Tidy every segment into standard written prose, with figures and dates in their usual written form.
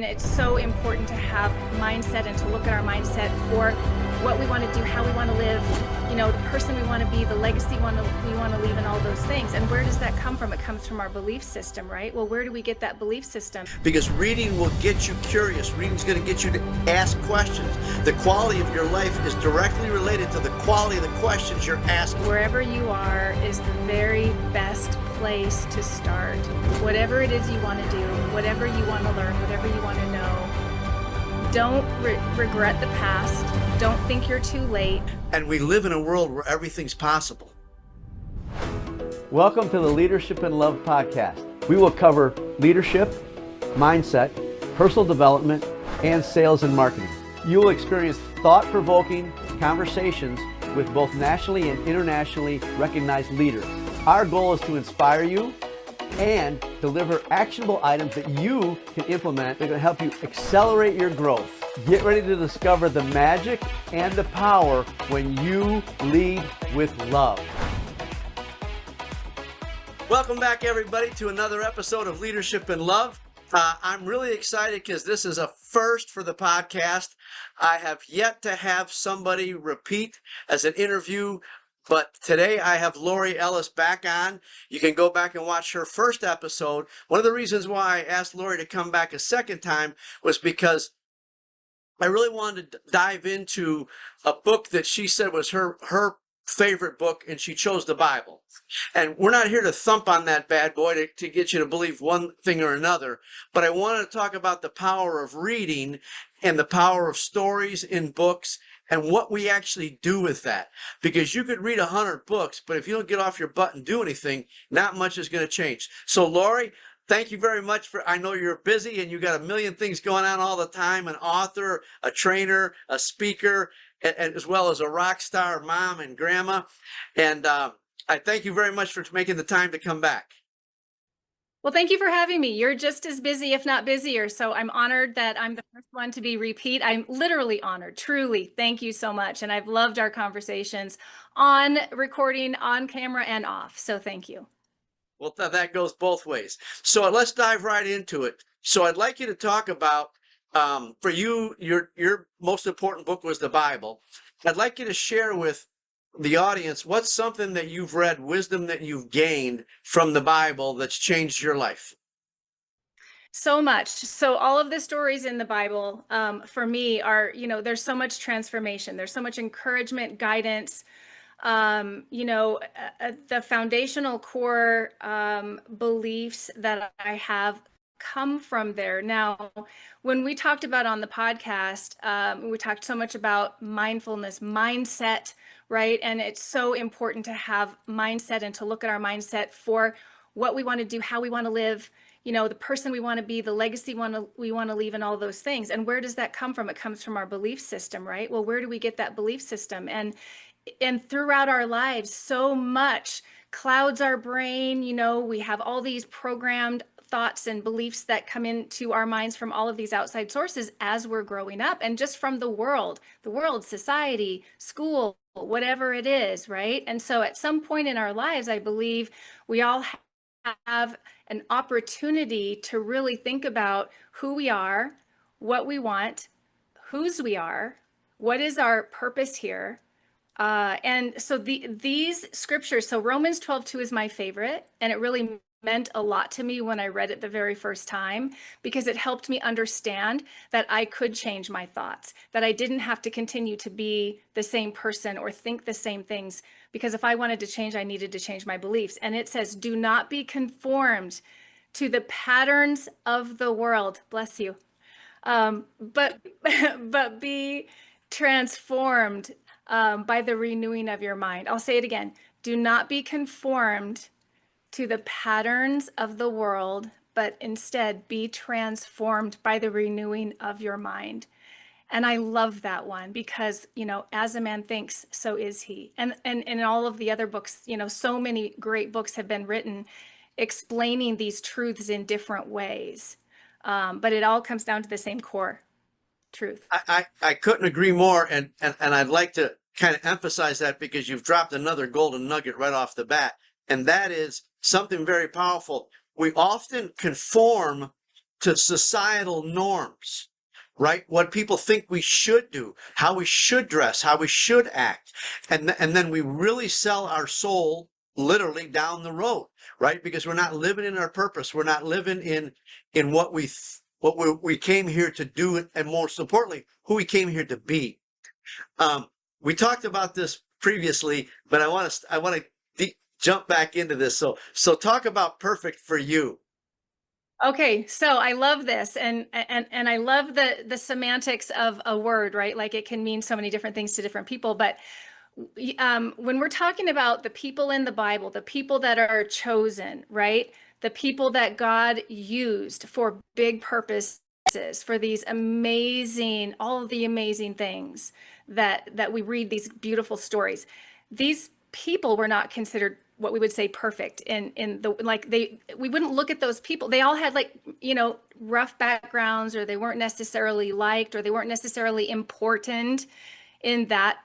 It's so important to have mindset and to look at our mindset for what we want to do, how we want to live, the person we want to be, the legacy we want to leave, and all those things. And where does that come from? It comes from our belief system, right? Well, where do we get that belief system? Because reading will get you curious. Reading's going to get you to ask questions. The quality of your life is directly related to the quality of the questions you're asking. Wherever you are is the very best place to start. Whatever it is you want to do, whatever you want to learn, whatever you want to know, don't regret the past. Don't think you're too late. And we live in a world where everything's possible. Welcome to the Leadership and Love podcast. We will cover leadership, mindset, personal development, and sales and marketing. You will experience thought-provoking conversations with both nationally and internationally recognized leaders. Our goal is to inspire you and deliver actionable items that you can implement that are going to help you accelerate your growth. Get ready to discover the magic and the power when you lead with love. Welcome back, everybody, to another episode of Leadership and Love. I'm really excited because this is a first for the podcast. I have yet to have somebody repeat as an interview, but today I have Lori Ellis back on. You can go back and watch her first episode. One of the reasons why I asked Lori to come back a second time was because I really wanted to dive into a book that she said was her favorite book, and she chose the Bible. And we're not here to thump on that bad boy to get you to believe one thing or another, but I wanted to talk about the power of reading and the power of stories in books and what we actually do with that. Because you could read 100 books, but if you don't get off your butt and do anything, not much is going to change. So Lori, thank you very much I know you're busy and you got a million things going on all the time, an author, a trainer, a speaker, and as well as a rock star mom and grandma. And I thank you very much for making the time to come back. Well, thank you for having me. You're just as busy, if not busier. So I'm honored that I'm the first one to be repeat. I'm literally honored, truly. Thank you so much. And I've loved our conversations on recording, on camera, and off. So thank you. Well, that goes both ways. So let's dive right into it. So I'd like you to talk about, for you, your most important book was the Bible. I'd like you to share with the audience what's something that you've read, wisdom that you've gained from the Bible that's changed your life. So much. So all of the stories in the Bible, for me, are, there's so much transformation. There's so much encouragement, guidance. The foundational core beliefs that I have come from there. Now, when we talked about on the podcast, we talked so much about mindfulness, mindset, right? And it's so important to have mindset and to look at our mindset for what we want to do, how we want to live, the person we want to be, the legacy we want to leave, and all those things. And where does that come from? It comes from our belief system, right? Well, where do we get that belief system? And throughout our lives, so much clouds our brain. We have all these programmed thoughts and beliefs that come into our minds from all of these outside sources as we're growing up, and just from the world, society, school, whatever it is, right? And so at some point in our lives, I believe we all have an opportunity to really think about who we are, what we want, whose we are, what is our purpose here. And so these scriptures, so Romans 12:2 is my favorite, and it really meant a lot to me when I read it the very first time, because it helped me understand that I could change my thoughts, that I didn't have to continue to be the same person or think the same things, because if I wanted to change, I needed to change my beliefs. And it says, do not be conformed to the patterns of the world, bless you, but be transformed by the renewing of your mind. I'll say it again. Do not be conformed to the patterns of the world, but instead be transformed by the renewing of your mind. And I love that one because, as a man thinks, so is he. And in all of the other books, so many great books have been written explaining these truths in different ways. But it all comes down to the same core truth. I couldn't agree more. And I'd like to kind of emphasize that because you've dropped another golden nugget right off the bat. And that is something very powerful. We often conform to societal norms, right? What people think we should do, how we should dress, how we should act. And then we really sell our soul literally down the road, right? Because we're not living in our purpose. We're not living in what we came here to do, and most importantly, who we came here to be. We talked about this previously, but I want to jump back into this. So talk about perfect for you. Okay, so I love this, and I love the semantics of a word, right? Like it can mean so many different things to different people. But when we're talking about the people in the Bible, the people that are chosen, right? The people that God used for big purposes, for these amazing, all of the amazing things that we read, these beautiful stories. These people were not considered what we would say perfect in the, like, we wouldn't look at those people. They all had, like, rough backgrounds, or they weren't necessarily liked, or they weren't necessarily important in that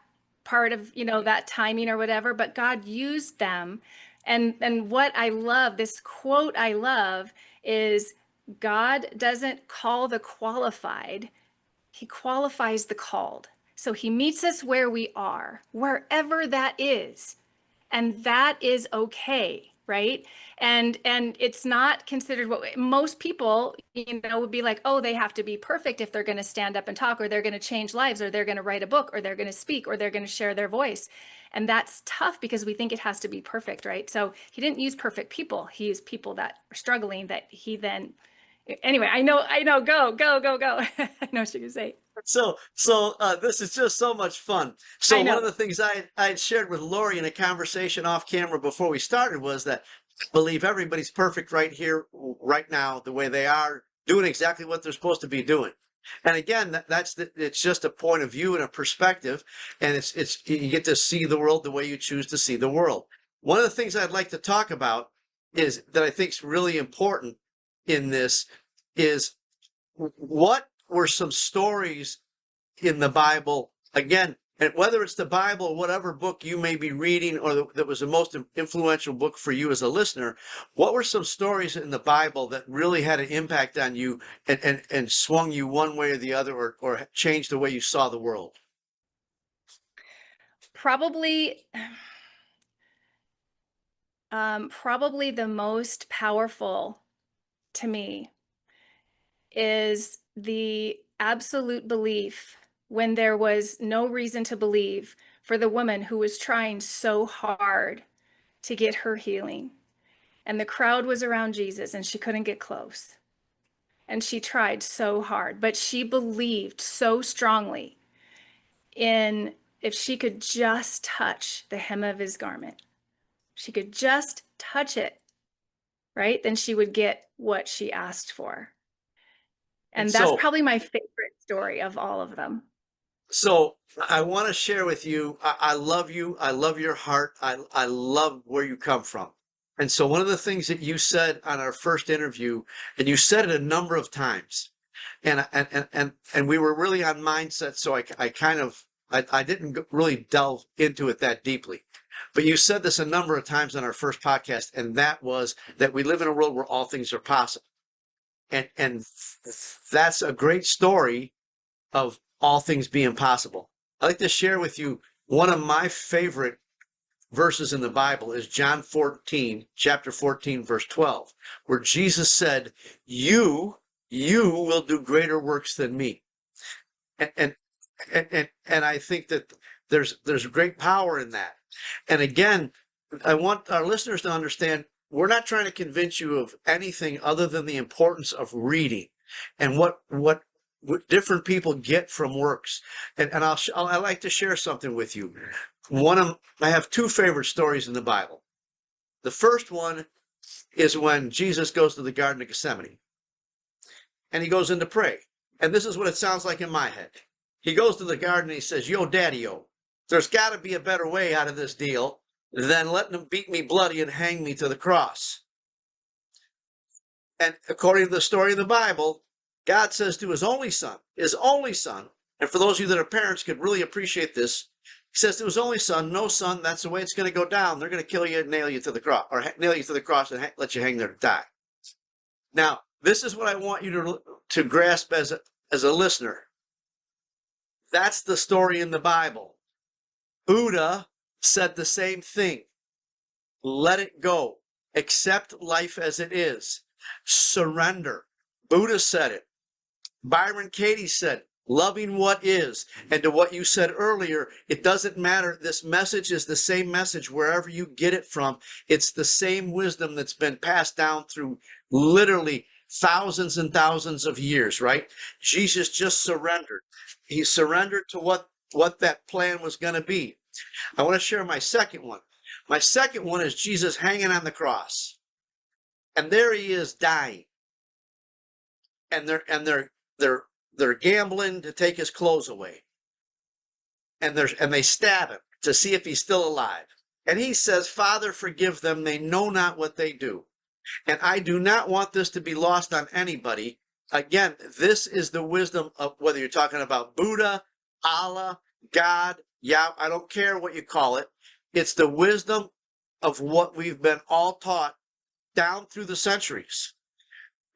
part of, that timing or whatever, but God used them. And what I love, this quote I love, is God doesn't call the qualified, he qualifies the called. So he meets us where we are, wherever that is. And that is okay, right? And it's not considered what most people, would be like, oh, they have to be perfect if they're going to stand up and talk, or they're going to change lives, or they're going to write a book, or they're going to speak, or they're going to share their voice. And that's tough because we think it has to be perfect, right? So he didn't use perfect people. He used people that are struggling, that he then, anyway, I know, go. I know what you're going to say. So this is just so much fun. So one of the things I had shared with Lori in a conversation off camera before we started was that I believe everybody's perfect right here, right now, the way they are, doing exactly what they're supposed to be doing. And again, it's just a point of view and a perspective, and it's you get to see the world the way you choose to see the world. One of the things I'd like to talk about is that I think is really important in this is what were some stories in the Bible, again, and whether it's the Bible or whatever book you may be reading, or that was the most influential book for you as a listener, what were some stories in the Bible that really had an impact on you and swung you one way or the other, or changed the way you saw the world? Probably the most powerful to me is the absolute belief, when there was no reason to believe, for the woman who was trying so hard to get her healing. And the crowd was around Jesus and she couldn't get close. And she tried so hard, but she believed so strongly in, if she could just touch the hem of his garment, she could just touch it, right? Then she would get what she asked for. And that's probably my favorite story of all of them. So I want to share with you, I love you. I love your heart. I love where you come from. And so one of the things that you said on our first interview, and you said it a number of times, and we were really on mindset, so I didn't really delve into it that deeply. But you said this a number of times on our first podcast, and that was that we live in a world where all things are possible. And that's a great story of all things being possible. I'd like to share with you one of my favorite verses in the Bible is John 14, chapter 14, verse 12, where Jesus said, you will do greater works than me. And I think that there's great power in that. And again, I want our listeners to understand, we're not trying to convince you of anything other than the importance of reading and what different people get from works. And I like to share something with you. I have two favorite stories in the Bible. The first one is when Jesus goes to the Garden of Gethsemane and he goes in to pray. And this is what it sounds like in my head. He goes to the garden and he says, yo, daddy-o, there's got to be a better way out of this deal than letting them beat me bloody and hang me to the cross. And according to the story of the Bible, God says to his only son, and for those of you that are parents could really appreciate this, he says to his only son, no, son, that's the way it's going to go down. They're going to kill you and nail you to the cross, or nail you to the cross and let you hang there to die. Now, This is what I want you to grasp as a listener. That's the story in the Bible. Buddha said the same thing. Let it go. Accept life as it is. Surrender. Buddha said it. Byron Katie said, loving what is. And to what you said earlier, it doesn't matter. This message is the same message wherever you get it from. It's the same wisdom that's been passed down through literally thousands and thousands of years, right? Jesus just surrendered. He surrendered to what that plan was going to be. I want to share my second one. My second one is Jesus hanging on the cross. And there he is dying. And they're gambling to take his clothes away. And they stab him to see if he's still alive. And he says, Father, forgive them. They know not what they do. And I do not want this to be lost on anybody. Again, this is the wisdom of whether you're talking about Buddha, Allah, God, Yah, I don't care what you call it. It's the wisdom of what we've been all taught down through the centuries.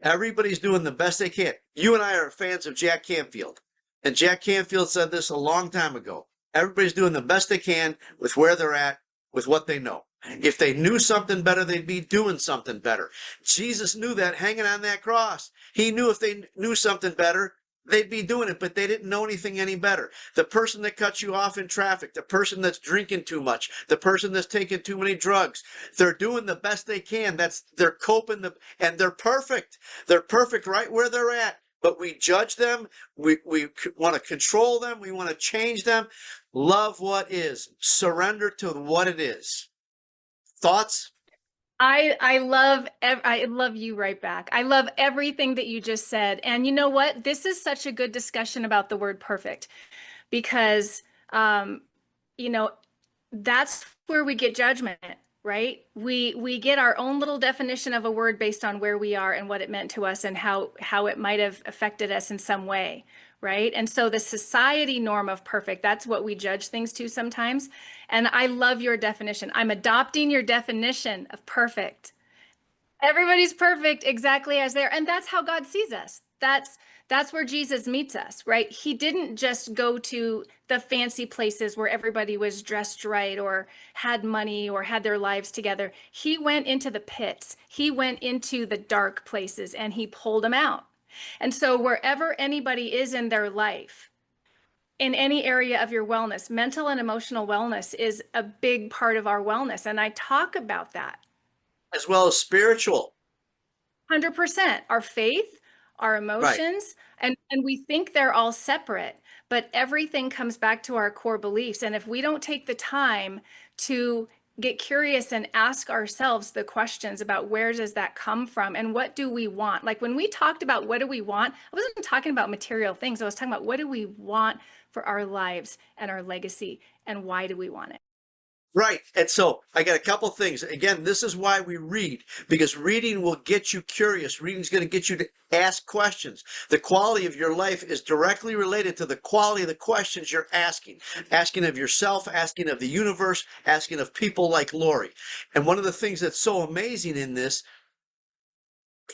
Everybody's doing the best they can. You and I are fans of Jack Canfield. And Jack Canfield said this a long time ago. Everybody's doing the best they can with where they're at, with what they know. If they knew something better, they'd be doing something better. Jesus knew that hanging on that cross. He knew if they knew something better, they'd be doing it, but they didn't know anything any better. The person that cuts you off in traffic, the person that's drinking too much, the person that's taking too many drugs, they're doing the best they can. They're coping, and they're perfect. They're perfect right where they're at. But we judge them. We want to control them. We want to change them. Love what is. Surrender to what it is. Thoughts? I love you right back. I love everything that you just said. And you know what? This is such a good discussion about the word perfect because, you know, that's where we get judgment, right? We get our own little definition of a word based on where we are and what it meant to us and how it might have affected us in some way, right? And so the society norm of perfect, that's what we judge things to sometimes. And I love your definition. I'm adopting your definition of perfect. Everybody's perfect exactly as they are. And that's how God sees us. That's where Jesus meets us, right? He didn't just go to the fancy places where everybody was dressed right or had money or had their lives together. He went into the pits. He went into the dark places and he pulled them out. And so wherever anybody is in their life, in any area of your wellness, mental and emotional wellness is a big part of our wellness. And I talk about that. As well as spiritual. 100%. Our faith, our emotions, right. and we think they're all separate, but everything comes back to our core beliefs. And if we don't take the time to get curious and ask ourselves the questions about where does that come from and what do we want? Like when we talked about what do we want, I wasn't talking about material things. I was talking about what do we want for our lives and our legacy and why do we want it? Right. And so I got a couple things. Again, this is why we read, because reading will get you curious. Reading is going to get you to ask questions. The quality of your life is directly related to the quality of the questions you're asking. Asking of yourself, asking of the universe, asking of people like Lori. And one of the things that's so amazing in this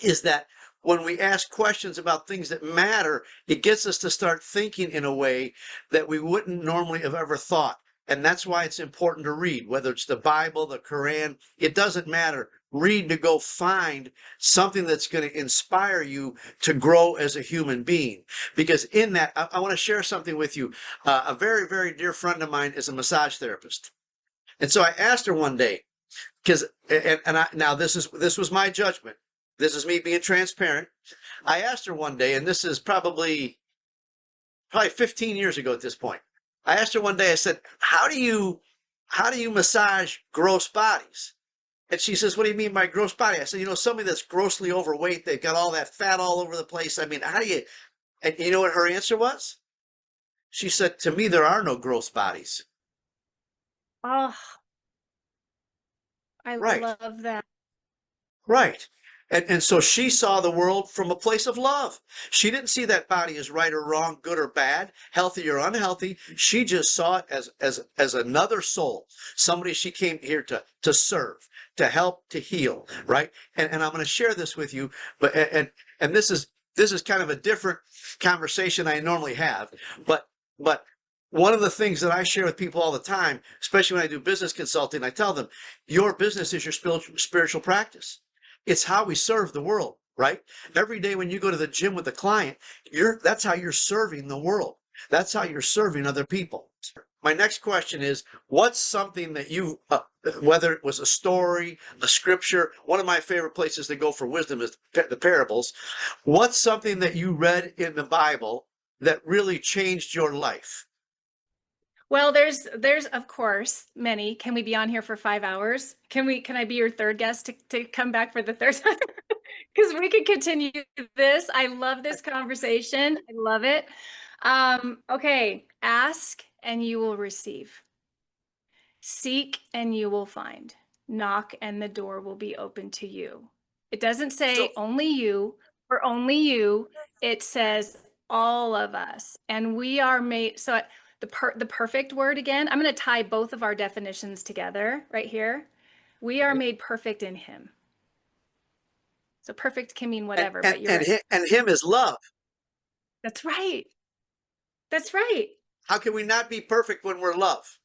is that when we ask questions about things that matter, it gets us to start thinking in a way that we wouldn't normally have ever thought. And that's why it's important to read, whether it's the Bible, the Quran, it doesn't matter. Read to go find something that's going to inspire you to grow as a human being. Because in that, I want to share something with you. A very, very dear friend of mine is a massage therapist. And so I asked her one day, now this was my judgment. This is me being transparent. I asked her one day, and this is probably 15 years ago at this point. I asked her one day, I said, how do you massage gross bodies? And she says, what do you mean by gross body? I said, somebody that's grossly overweight, they've got all that fat all over the place. I mean, how do you, and you know what her answer was? She said, to me, there are no gross bodies. Oh, I right. love that. Right. And so she saw the world from a place of love. She didn't see that body as right or wrong, good or bad, healthy or unhealthy. She just saw it as another soul, somebody she came here to serve. to help, to heal, right? And I'm going to share this with you, but and this is kind of a different conversation I normally have, but one of the things that I share with people all the time, especially when I do business consulting, I tell them, your business is your spiritual practice. It's how we serve the world, right? Every day when you go to the gym with a client, that's how you're serving the world. That's how you're serving other people. My next question is, what's something that you, whether it was a story, a scripture, one of my favorite places to go for wisdom is the parables. What's something that you read in the Bible that really changed your life? Well, there's of course many. Can we be on here for 5 hours? Can I be your third guest to come back for the third time? Because we could continue this. I love this conversation. I love it. Okay, ask and you will receive. Seek and you will find. Knock and the door will be open to you. It doesn't say only you or only you. It says all of us. And we are made, so the perfect word again, I'm going to tie both of our definitions together right here. We are made perfect in him. So perfect can mean whatever, but you're right. And him is love. That's right. That's right. How can we not be perfect when we're love?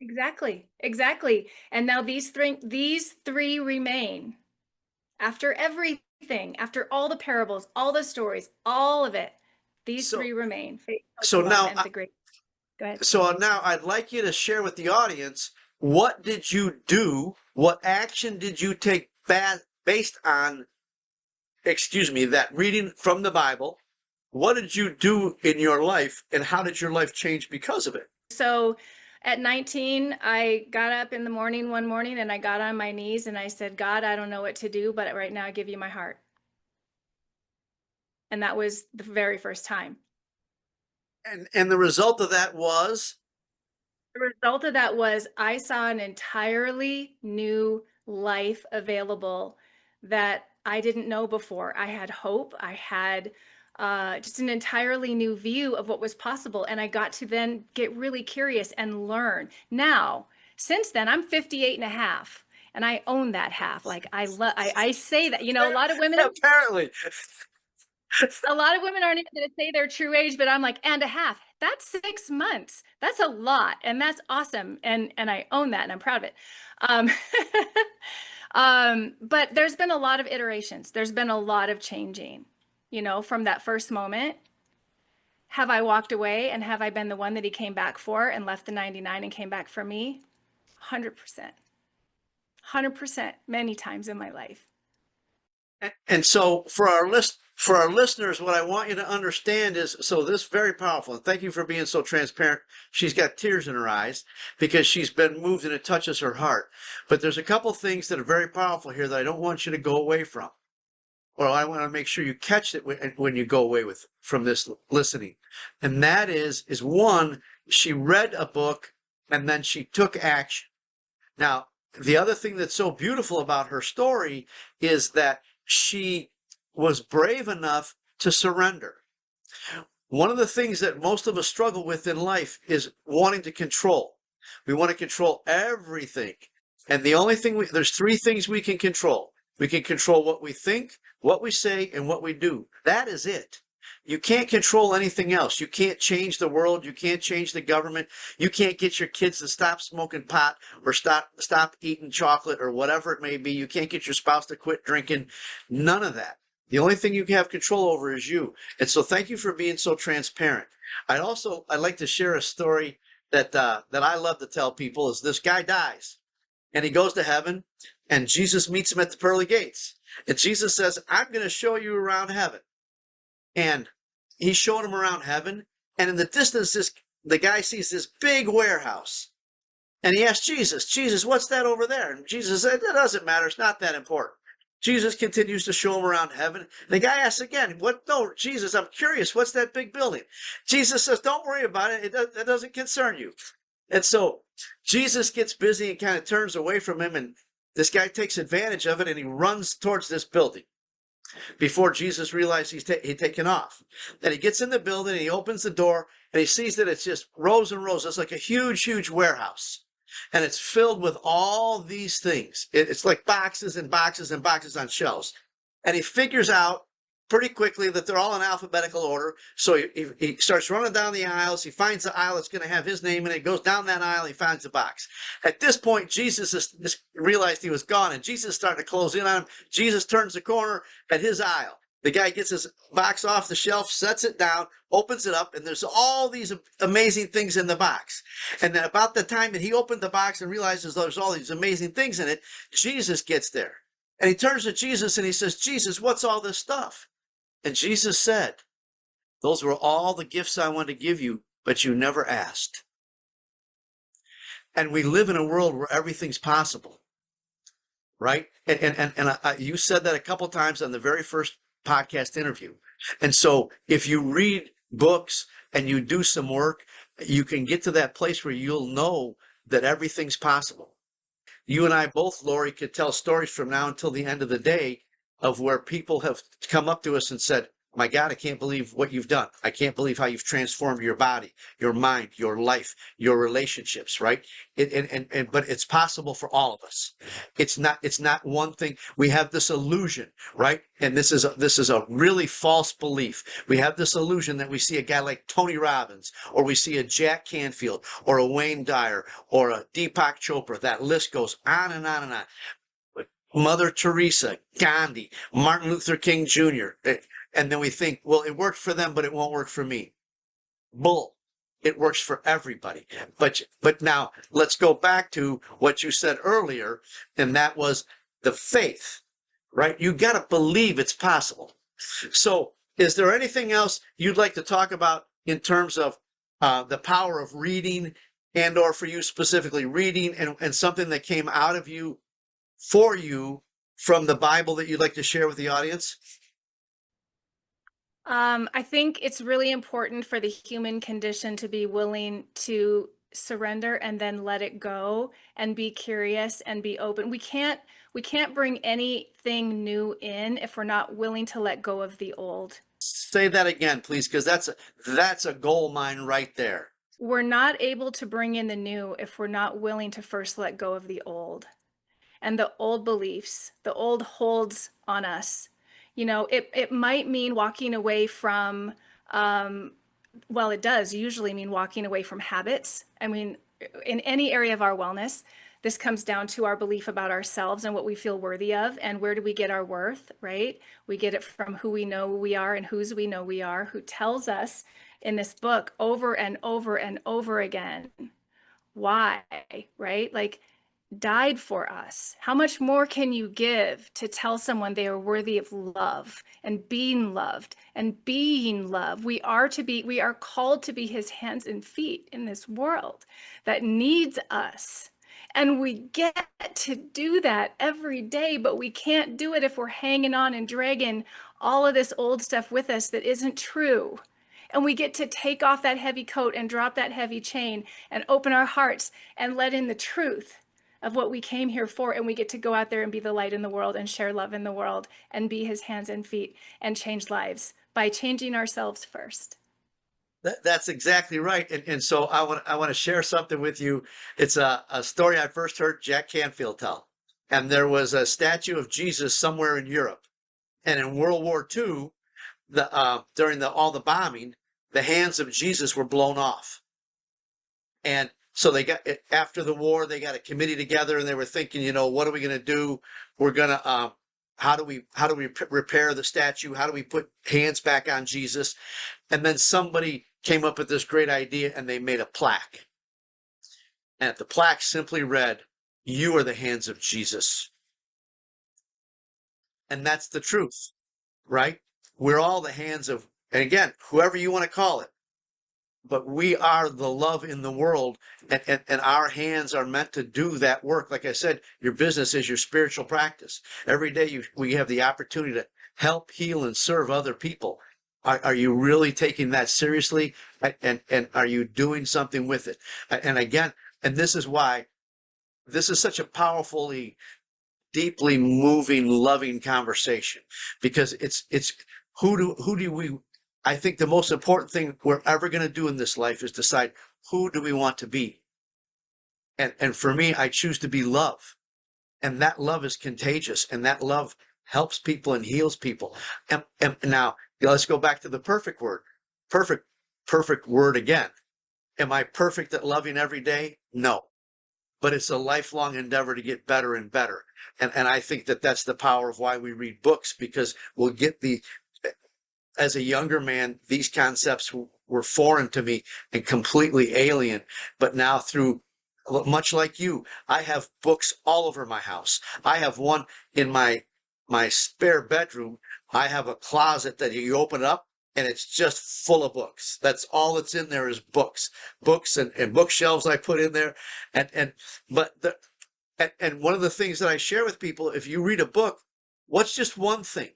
Exactly. Exactly. And now these three remain after everything, after all the parables, all the stories, all of it. These three remain. Faith, so now, go ahead. So now I'd like you to share with the audience, what did you do? What action did you take based on, that reading from the Bible? What did you do in your life, and how did your life change because of it? So at 19, I got up in the morning one morning and I got on my knees and I said, God, I don't know what to do, but right now I give you my heart. And that was the very first time. And the result of that was? The result of that was I saw an entirely new life available that I didn't know before. I had hope. I had just an entirely new view of what was possible. And I got to then get really curious and learn. Now, since then, I'm 58 and a half. And I own that half. Like I say that, a lot of women apparently a lot of women aren't even going to say their true age, but I'm like, and a half. That's 6 months. That's a lot. And that's awesome. And I own that and I'm proud of it. But there's been a lot of iterations. There's been a lot of changing, from that first moment. Have I walked away and have I been the one that he came back for and left the 99 and came back for me? 100%. 100%, many times in my life. And so for our listeners, what I want you to understand is, so this is very powerful. And thank you for being so transparent. She's got tears in her eyes because she's been moved and it touches her heart. But there's a couple things that are very powerful here that I don't want you to go away from. Or I want to make sure you catch it when you go away from this listening. And that is one, she read a book and then she took action. Now, the other thing that's so beautiful about her story is that she was brave enough to surrender. One of the things that most of us struggle with in life is wanting to control. We want to control everything. And the only thing, there's three things we can control. We can control what we think, what we say, and what we do. That is it. You can't control anything else. You can't change the world. You can't change the government. You can't get your kids to stop smoking pot or stop eating chocolate or whatever it may be. You can't get your spouse to quit drinking. None of that. The only thing you can have control over is you. And so thank you for being so transparent. I'd like to share a story that I love to tell people is this guy dies and he goes to heaven and Jesus meets him at the pearly gates. And Jesus says, I'm going to show you around heaven. And he showed him around heaven. And in the distance, the guy sees this big warehouse. And he asked Jesus, what's that over there? And Jesus said, that doesn't matter. It's not that important. Jesus continues to show him around heaven. The guy asks again, no, Jesus, I'm curious. What's that big building? Jesus says, don't worry about it. That doesn't concern you. And so Jesus gets busy and kind of turns away from him. And this guy takes advantage of it and he runs towards this building before Jesus realizes he's taken off. Then he gets in the building and he opens the door and he sees that it's just rows and rows. It's like a huge, huge warehouse. and it's filled with all these things. It's like boxes and boxes and boxes on shelves. And he figures out pretty quickly that they're all in alphabetical order. So he starts running down the aisles. He finds the aisle that's going to have his name in it. Goes down that aisle. He finds the box. At this point, Jesus has realized he was gone, and Jesus is starting to close in on him. Jesus turns the corner at his aisle. The guy gets his box off the shelf, sets it down, opens it up, and there's all these amazing things in the box. And then about the time that he opened the box and realizes there's all these amazing things in it, Jesus gets there. And he turns to Jesus and he says, Jesus, what's all this stuff? And Jesus said, those were all the gifts I wanted to give you, but you never asked. And we live in a world where everything's possible, right? And you said that a couple times on the very first podcast interview. And so if you read books and you do some work, you can get to that place where you'll know that everything's possible. You and I both, Lori, could tell stories from now until the end of the day of where people have come up to us and said, my God, I can't believe what you've done. I can't believe how you've transformed your body, your mind, your life, your relationships, right? But it's possible for all of us. It's not one thing. We have this illusion, right? And this is a really false belief. We have this illusion that we see a guy like Tony Robbins, or we see a Jack Canfield, or a Wayne Dyer, or a Deepak Chopra. That list goes on and on and on. Mother Teresa, Gandhi, Martin Luther King Jr., and then we think, well, it worked for them, but it won't work for me. Bull. It works for everybody. But now let's go back to what you said earlier, and that was the faith, right? You got to believe it's possible. So is there anything else you'd like to talk about in terms of the power of reading, and or for you specifically reading, and something that came out of you for you from the Bible that you'd like to share with the audience? I think it's really important for the human condition to be willing to surrender and then let it go and be curious and be open. We can't bring anything new in if we're not willing to let go of the old. Say that again, please, because that's a gold mine right there. We're not able to bring in the new if we're not willing to first let go of the old. And the old beliefs, the old holds on us. You know, it might mean walking away from, well, it does usually mean walking away from habits. I mean, in any area of our wellness, this comes down to our belief about ourselves and what we feel worthy of, and where do we get our worth, right? We get it from who we know we are and whose we know we are, who tells us in this book over and over and over again, why, right? Like, died for us. How much more can you give to tell someone they are worthy of love and being loved and being loved? We are called to be his hands and feet in this world that needs us. And we get to do that every day, but we can't do it if we're hanging on and dragging all of this old stuff with us that isn't true. And we get to take off that heavy coat and drop that heavy chain and open our hearts and let in the truth of what we came here for, and we get to go out there and be the light in the world and share love in the world and be his hands and feet and change lives by changing ourselves first. That's exactly right. And so I want to share something with you. It's a story I first heard Jack Canfield tell. And there was a statue of Jesus somewhere in Europe. And in World War II, during all the bombing, the hands of Jesus were blown off. And so after the war, they got a committee together and they were thinking, you know, what are we going to do? We're going to, how do we repair the statue? How do we put hands back on Jesus? And then somebody came up with this great idea and they made a plaque. And the plaque simply read, "You are the hands of Jesus." And that's the truth, right? We're all the hands of, and again, whoever you want to call it. But we are the love in the world, and our hands are meant to do that work. Like I said, your business is your spiritual practice. Every day we have the opportunity to help, heal, and serve other people. Are you really taking that seriously? And are you doing something with it? And again, and this is why this is such a powerfully, deeply moving, loving conversation, because it's who do we, I think the most important thing we're ever going to do in this life is decide, who do we want to be? And for me, I choose to be love. And that love is contagious. And that love helps people and heals people. And now let's go back to the perfect word. Perfect, perfect word again. Am I perfect at loving every day? No. But it's a lifelong endeavor to get better and better. And I think that that's the power of why we read books, because we'll get as a younger man, these concepts were foreign to me and completely alien. But now much like you, I have books all over my house. I have one in my spare bedroom. I have a closet that you open up and it's just full of books. That's all that's in there is books, and bookshelves I put in there. And one of the things that I share with people, if you read a book, what's just one thing?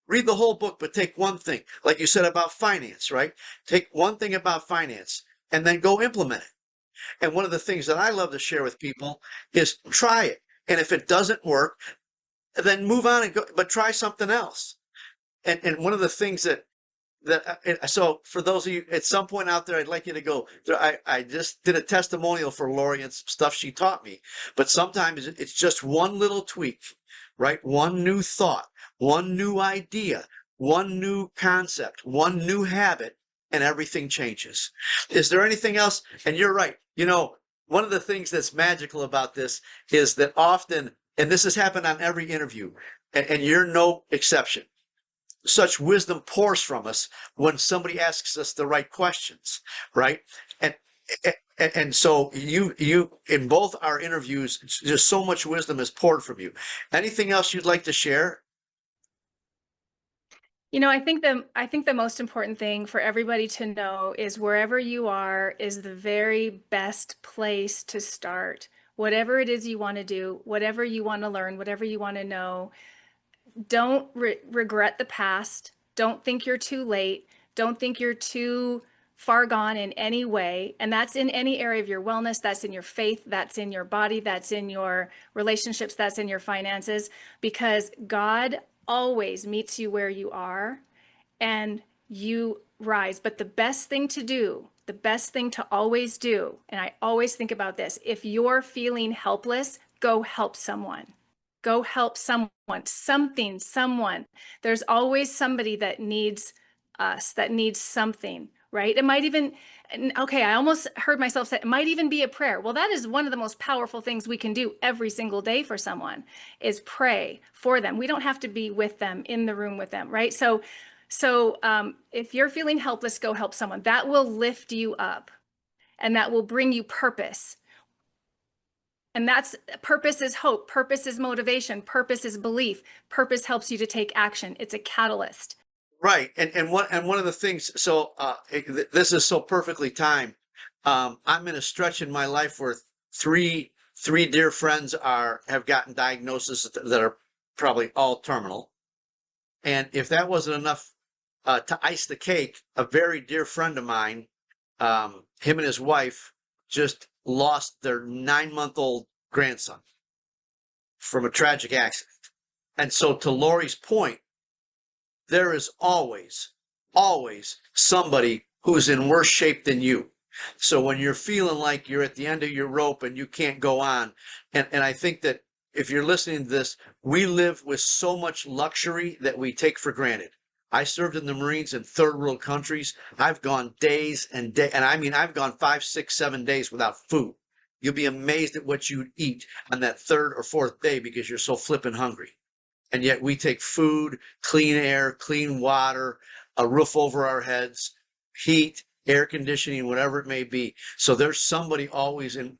Read the whole book, but take one thing. Like you said about finance, right? Take one thing about finance and then go implement it. And one of the things that I love to share with people is try it. And if it doesn't work, then move on and go, but try something else. And one of the things so for those of you at some point out there, I'd like you to go. I just did a testimonial for Lori and some stuff she taught me. But sometimes it's just one little tweak, right? One new thought, one new idea, one new concept, one new habit, and everything changes. Is there anything else? And you're right. One of the things that's magical about this is that often, and this has happened on every interview, and you're no exception, such wisdom pours from us when somebody asks us the right questions, right? And so you in both our interviews, just so much wisdom is poured from you. Anything else you'd like to share? I think the most important thing for everybody to know is wherever you are is the very best place to start. Whatever it is you want to do, whatever you want to learn, whatever you want to know, don't regret the past. Don't think you're too late. Don't think you're too far gone in any way. And that's in any area of your wellness. That's in your faith. That's in your body. That's in your relationships. That's in your finances. Because God always meets you where you are and you rise. But the best thing to do, the best thing to always do, and I always think about this, if you're feeling helpless, go help someone. Go help someone, someone. There's always somebody that needs us, that needs something, right? It might even, okay, I almost heard myself say, it might even be a prayer. Well, that is one of the most powerful things we can do every single day for someone is pray for them. We don't have to be with them, in the room with them, right? So if you're feeling helpless, go help someone. That will lift you up and that will bring you purpose. And that's purpose is hope. Purpose is motivation. Purpose is belief. Purpose helps you to take action. It's a catalyst. Right. And one of the things, so this is so perfectly timed. I'm in a stretch in my life where three dear friends have gotten diagnoses that are probably all terminal. And if that wasn't enough to ice the cake, a very dear friend of mine, him and his wife just lost their 9-month-old grandson from a tragic accident. And so to Lori's point, there is always somebody who's in worse shape than you. So when you're feeling like you're at the end of your rope and you can't go on, and I think that if you're listening to this, we live with so much luxury that we take for granted. I served in the Marines in third world countries. I've gone days and days, and I mean, I've gone 5, 6, 7 days without food. You'll be amazed at what you'd eat on that third or fourth day because you're so flippin' hungry. And yet we take food, clean air, clean water, a roof over our heads, heat, air conditioning, whatever it may be. So there's somebody always in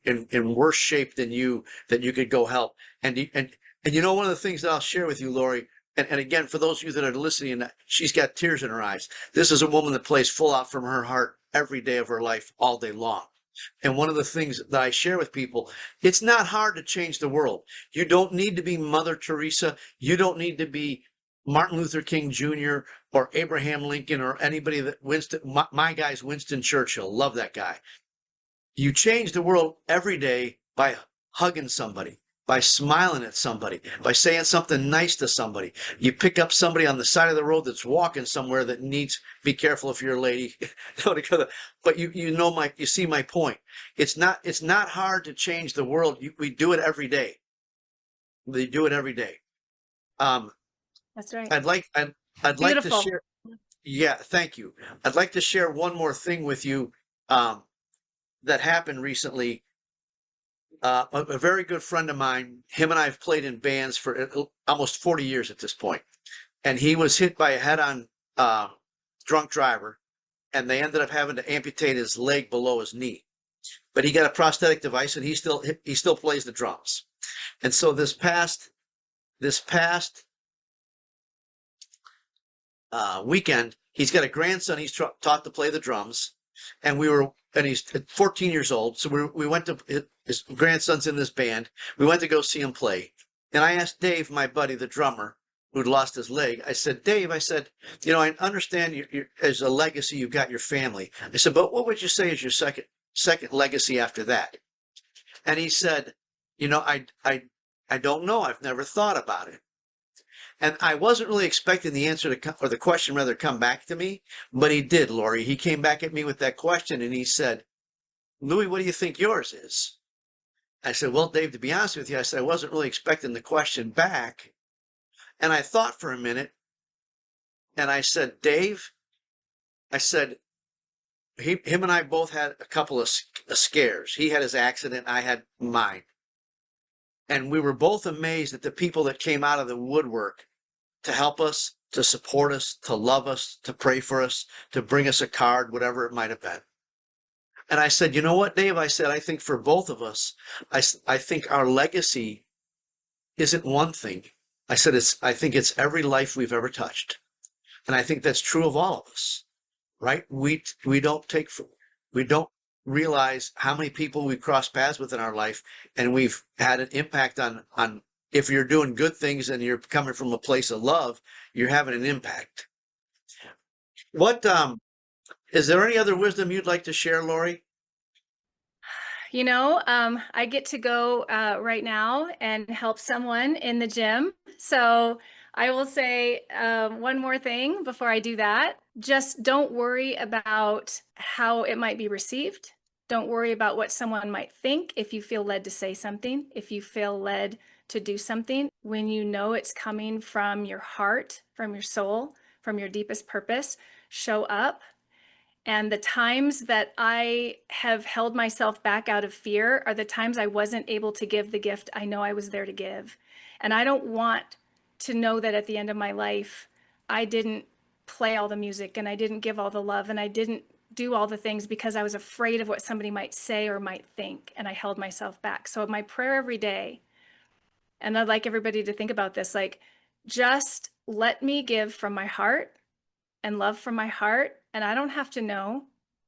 worse shape than you that you could go help. And one of the things that I'll share with you, Lori, and again, for those of you that are listening, she's got tears in her eyes. This is a woman that plays full out from her heart every day of her life, all day long. And one of the things that I share with people, it's not hard to change the world. You don't need to be Mother Teresa. You don't need to be Martin Luther King Jr. or Abraham Lincoln or anybody that my guy's Winston Churchill. Love that guy. You change the world every day by hugging somebody, by smiling at somebody, by saying something nice to somebody. You pick up somebody on the side of the road that's walking somewhere that needs, be careful if you're a lady, but you see my point. It's not hard to change the world. We do it every day. We do it every day. That's right. I'd like to Beautiful. share. Yeah, thank you. I'd like to share one more thing with you that happened recently. A very good friend of mine, him and I have played in bands for almost 40 years at this point, and he was hit by a head-on drunk driver, and they ended up having to amputate his leg below his knee. But he got a prosthetic device, and he still plays the drums. And so this past weekend, he's got a grandson he's taught to play the drums, and he's 14 years old. So we went to his grandson's in this band. We went to go see him play, and I asked Dave, my buddy, the drummer, who'd lost his leg. I said, Dave, I said, I understand you as a legacy, you've got your family. I said, but what would you say is your second legacy after that? And he said, I don't know. I've never thought about it. And I wasn't really expecting the answer or the question rather come back to me, but he did, Lori. He came back at me with that question, and he said, Louie, what do you think yours is? I said, well, Dave, to be honest with you, I said, I wasn't really expecting the question back. And I thought for a minute, and I said, Dave, I said, him and I both had a couple of scares. He had his accident, I had mine. And we were both amazed at the people that came out of the woodwork to help us, to support us, to love us, to pray for us, to bring us a card, whatever it might have been. And I said, you know what, Dave? I said, I think for both of us, I think our legacy isn't one thing. I said, I think it's every life we've ever touched. And I think that's true of all of us, right? We don't realize how many people we cross paths with in our life, and we've had an impact on if you're doing good things and you're coming from a place of love, you're having an impact. What is there any other wisdom you'd like to share, Lori? I get to go right now and help someone in the gym. So I will say one more thing before I do that. Just don't worry about how it might be received. Don't worry about what someone might think. If you feel led to say something, if you feel led to do something, when you know it's coming from your heart, from your soul, from your deepest purpose, show up. And the times that I have held myself back out of fear are the times I wasn't able to give the gift I know I was there to give. And I don't want to know that at the end of my life, I didn't play all the music and I didn't give all the love and I didn't do all the things because I was afraid of what somebody might say or might think, and I held myself back. So my prayer every day, and I'd like everybody to think about this, like, just let me give from my heart and love from my heart, and I don't have to know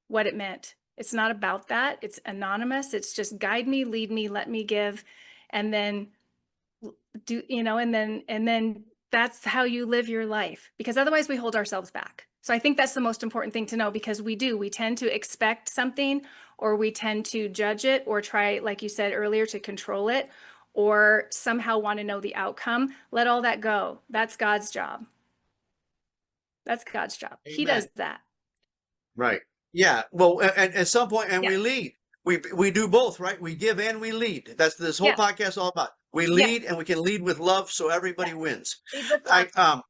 what it meant. It's not about that. It's anonymous. It's just guide me, lead me, let me give, and then and then that's how you live your life, because otherwise we hold ourselves back. So I think that's the most important thing to know, because we tend to expect something, or we tend to judge it, or try, like you said earlier, to control it, or somehow want to know the outcome. Let all that go. That's God's job. That's God's job. Amen. He does that. Right. Yeah. Well, and at some point, and Yeah. we lead. We do both, right? We give and we lead. That's this whole Yeah. podcast all about. We lead, and we can lead with love, so everybody wins. Lead with love.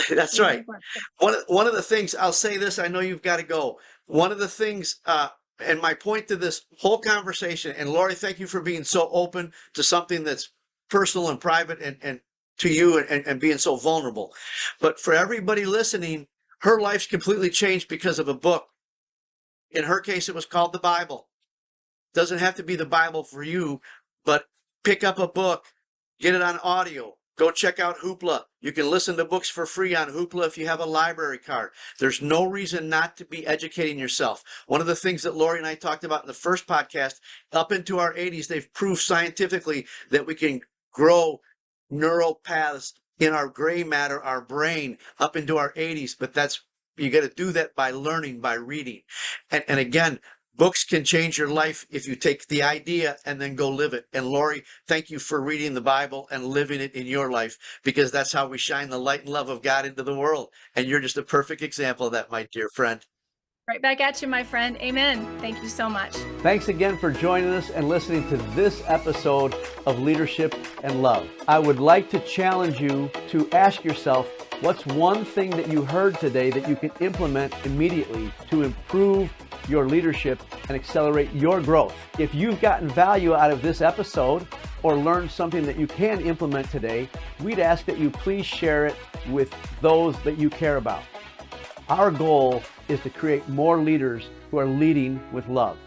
That's Lead right. with love. One of the things, I'll say this, I know you've got to go. One of the things, and my point to this whole conversation, and Lori, thank you for being so open to something that's personal and private, and to you, and being so vulnerable. But for everybody listening, her life's completely changed because of a book. In her case, it was called the Bible. Doesn't have to be the Bible for you, but pick up a book, get it on audio. Go check out Hoopla. You can listen to books for free on Hoopla if you have a library card. There's no reason not to be educating yourself. One of the things that Lori and I talked about in the first podcast, up into our 80s, they've proved scientifically that we can grow neural paths in our gray matter, our brain, up into our 80s. But you got to do that by learning, by reading. And again, Books can change your life if you take the idea and then go live it. And Lori, thank you for reading the Bible and living it in your life, because that's how we shine the light and love of God into the world. And you're just a perfect example of that, my dear friend. Right back at you, my friend. Amen. Thank you so much. Thanks again for joining us and listening to this episode of Leadership and Love. I would like to challenge you to ask yourself, what's one thing that you heard today that you can implement immediately to improve your leadership and accelerate your growth? If you've gotten value out of this episode or learned something that you can implement today, we'd ask that you please share it with those that you care about. Our goal is to create more leaders who are leading with love.